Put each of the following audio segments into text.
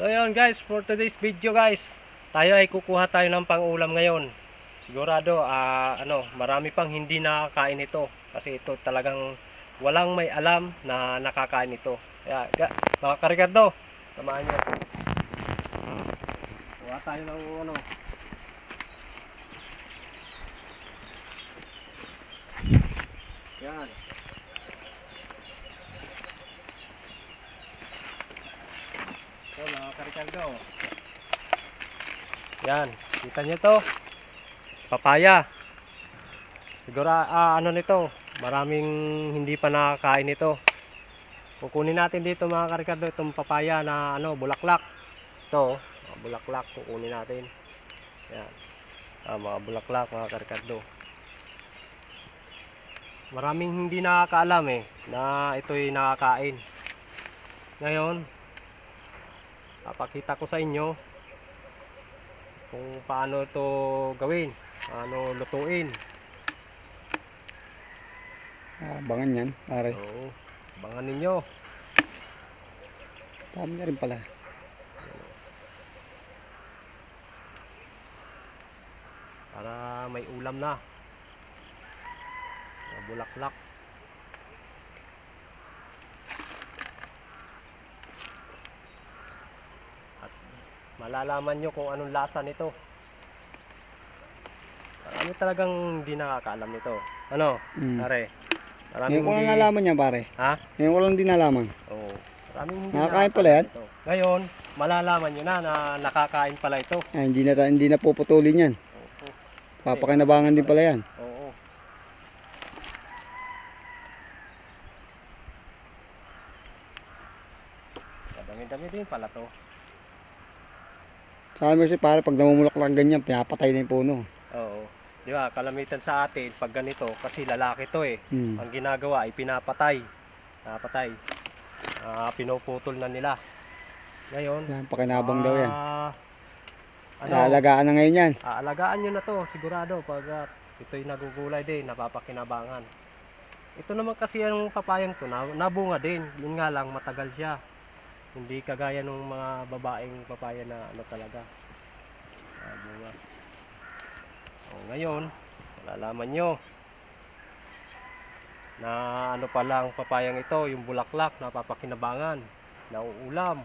So yun guys, for today's video guys, tayo ay kukuha tayo ng pang-ulam ngayon. Sigurado marami pang hindi nakakain ito kasi ito talagang walang may alam na nakakain ito. Kaya mga karigardo, samahan niyo. Kuha tayo ng yan. So mga karigardo, yan, kita nyo to, papaya. Siguro nito, maraming hindi pa nakakain ito. Kukunin natin dito mga karigardo itong papaya na bulaklak. Ito, bulaklak kukunin natin. Yan. Mga bulaklak mga karigardo. Maraming hindi nakakaalam na ito'y nakakain. Ngayon, papakita ko sa inyo kung paano ito gawin, paano lutuin. Abangan yan, pare. Oo, abangan ninyo. Dami na rin pala. Para may ulam na. Bulaklak. At malalaman nyo kung anong lasa nito. Marami talagang hindi nakakaalam nito. Ano, pare? Ngayon ko lang nalaman yan, pare. Ha? Ngayon ko lang din nalaman. Oo. Maraming hindi nakakain pala yan? Ito. Ngayon, malalaman nyo na nakakain pala ito. Hindi na puputulin yan. Oo. Papakinabangan din pala yan. Oo. Dami-dami din pala to. Sabi mo kasi pare, pag namumulaklak ganyan, pinapatay na yung puno. Oo. Di ba, kalamitan sa atin pag ganito, kasi lalaki to Hmm. Ang ginagawa ay pinapatay. Pinuputol na nila. Ngayon, Yan, pakinabang daw yan. Aalagaan na ngayon yan. Aalagaan nyo na to, sigurado, pag ito'y nagugulay din, napapakinabangan. Ito naman kasi yung papayang to, nabunga din. Yun nga lang, matagal siya. Hindi kagaya ng mga babaeng papaya na talaga. Nabunga. Ngayon, malalaman nyo na palang papayang ito, yung bulaklak, napapakinabangan, nauulam.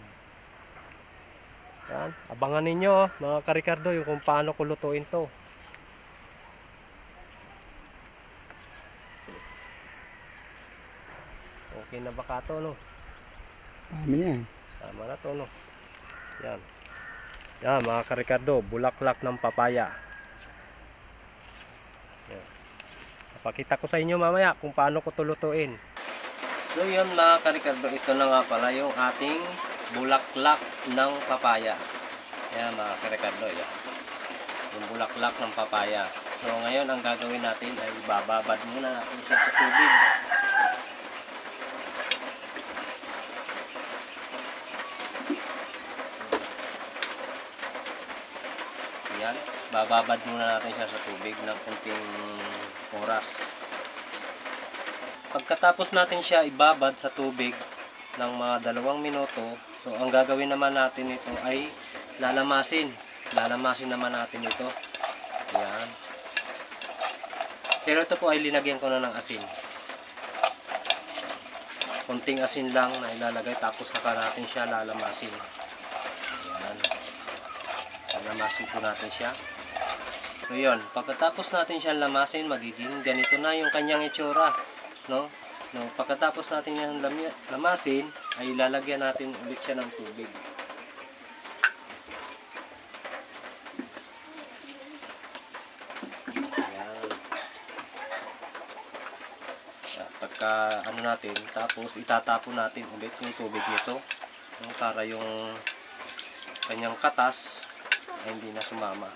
Yan, abangan ninyo mga karigardo yung kung paano ko lutuin to. Okay na ba ka to, no? Dami yan. Tama na to, no? Yan. Yan mga karigardo, bulaklak ng papaya. Yan. Pakita ko sa inyo mamaya kung paano ko tulutuin. So yun mga karigardo, ito na nga pala yung ating bulaklak ng papaya. Yan mga karigardo, yan. Yung bulaklak ng papaya. So ngayon ang gagawin natin ay bababad muna natin siya sa tubig. Yan, bababad muna natin siya sa tubig ng kunting oras. Pagkatapos natin siya ibabad sa tubig ng mga 2 minuto, so ang gagawin naman natin ito ay lalamasin. Lalamasin naman natin ito. Yan. Pero ito po ay linagyan ko na ng asin. Kunting asin lang na ilalagay, tapos saka natin siya lalamasin. Yan. Lalamasin po natin siya. So yun, pagkatapos natin siya lamasin, magiging ganito na yung kanyang itsura. No? Pagkatapos natin yung lamasin, ay lalagyan natin ulit siya ng tubig. Ayan. Pagka natin, tapos itatapon natin ulit yung tubig nito, para yung kanyang katas ay hindi na sumama.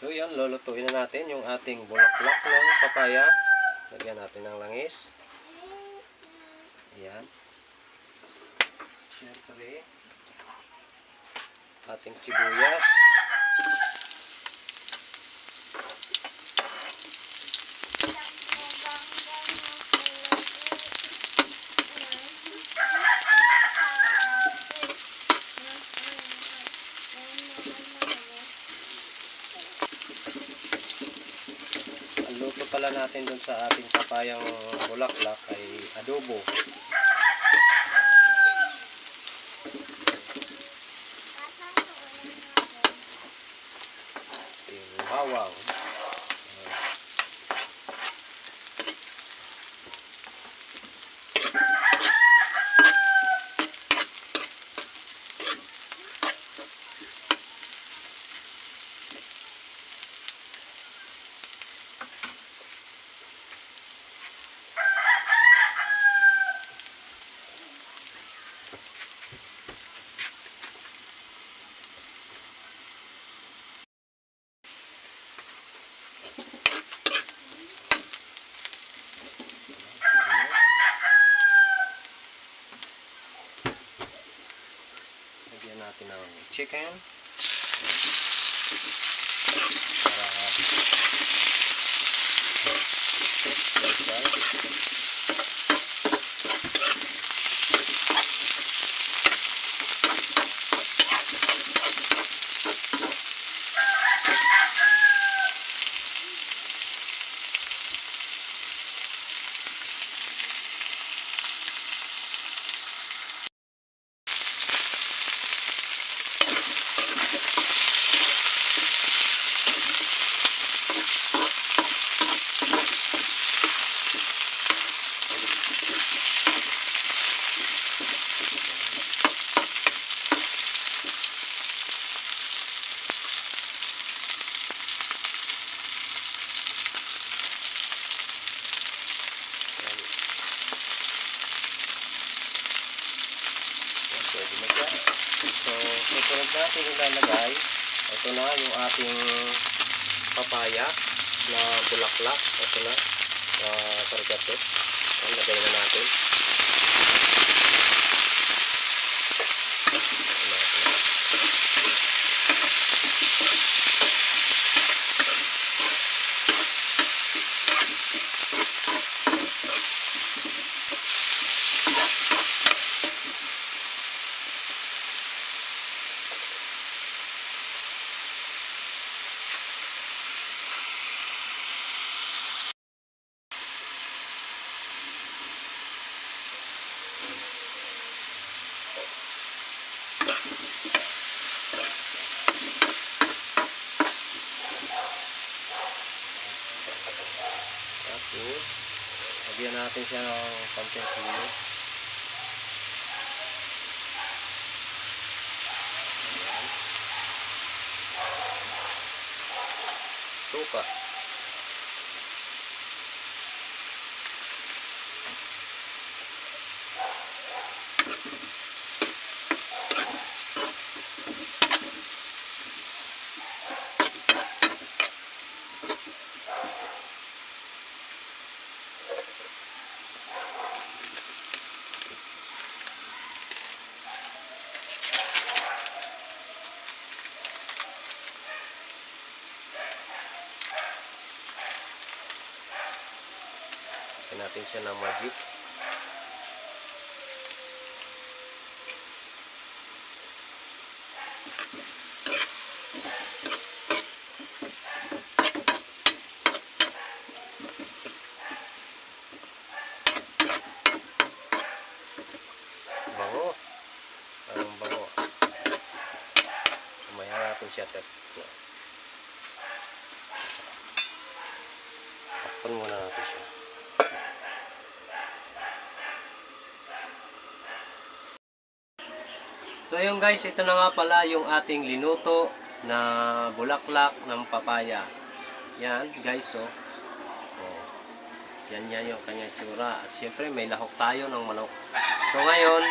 So yan, lulutuin na natin yung ating bulaklak ng papaya. Lagyan natin ng langis. Ayan. Siyempre, ating sibuyas. pala natin dun sa ating papayang bulaklak ay adobo. Ating bawang. Lagyan natin ng chicken para pwede na siya. So, susunod natin ilalagay. Ito na yung ating papaya na bulaklak. Ito na. Kargato. Lagay na natin. Ito natin. Tapos, lagyan natin siya ng konting sili. Ayan. Suka. Lagyan natin siya ng magic. Bango. Anong bango? Umaya natin siya. Open muna natin siya. So yun guys, ito na nga pala yung ating linuto na bulaklak ng papaya. Yan guys, oh. Yan yung kanyang tsura. At syempre may lahok tayo ng manok. So ngayon,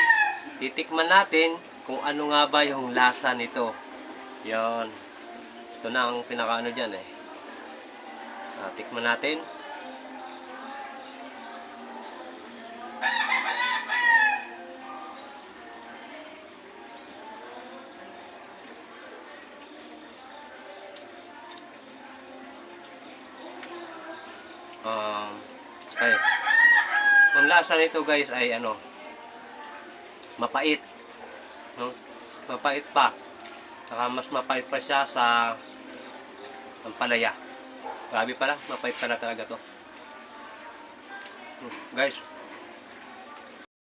titikman natin kung ano nga ba yung lasa nito. Yan. Ito na ang pinakaano dyan eh. Tikman natin. Okay. Ang lasa nito guys ay ano, mapait, no? Mapait pa. Saka mas mapait pa siya sa ampalaya. Grabe pala, mapait pala talaga to. Guys,